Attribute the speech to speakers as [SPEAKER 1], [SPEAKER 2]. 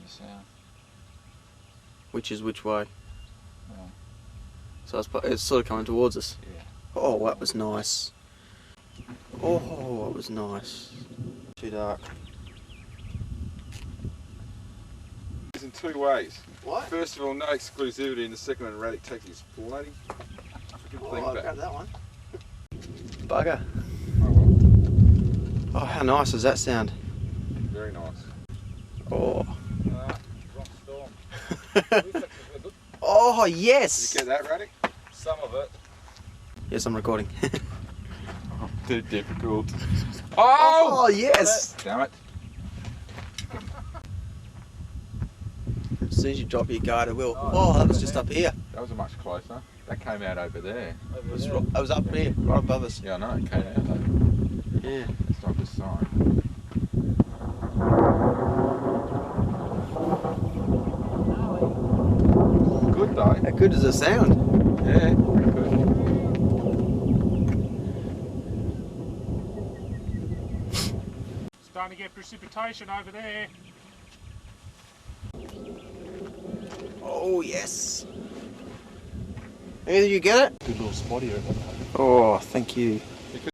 [SPEAKER 1] south.
[SPEAKER 2] Which is which way?
[SPEAKER 1] Yeah.
[SPEAKER 2] So it's sort of coming towards us.
[SPEAKER 1] Yeah.
[SPEAKER 2] Oh, that was nice. Oh, that was nice. Too dark.
[SPEAKER 3] It's in two ways.
[SPEAKER 2] What?
[SPEAKER 3] First of all, no exclusivity, and the second one, erratic taxi is bloody fucking
[SPEAKER 2] Oh,
[SPEAKER 3] thing
[SPEAKER 2] I'll
[SPEAKER 3] back.
[SPEAKER 2] grab that one. Bugger.
[SPEAKER 3] Oh well,
[SPEAKER 2] Oh, how nice does that sound?
[SPEAKER 3] very nice.
[SPEAKER 2] Oh.
[SPEAKER 3] Wrong storm.
[SPEAKER 2] Oh,
[SPEAKER 3] Did
[SPEAKER 2] yes!
[SPEAKER 3] you get that, Raddick? Some of it.
[SPEAKER 2] Yes, I'm recording.
[SPEAKER 3] Too difficult.
[SPEAKER 2] Oh, yes!
[SPEAKER 3] Damn it.
[SPEAKER 2] As soon as you drop your guard, it will. Oh, that was just up here.
[SPEAKER 3] That was much closer. That came out over there.
[SPEAKER 2] I was up here, right above us.
[SPEAKER 3] Yeah, I know, it came out though.
[SPEAKER 2] Yeah.
[SPEAKER 3] That's not a good sign. Good though.
[SPEAKER 2] How good does it sound?
[SPEAKER 3] Yeah, pretty good.
[SPEAKER 4] Starting to get precipitation over there.
[SPEAKER 2] Oh, yes. Either you get it?
[SPEAKER 1] Good little spot here.
[SPEAKER 2] Oh, thank you.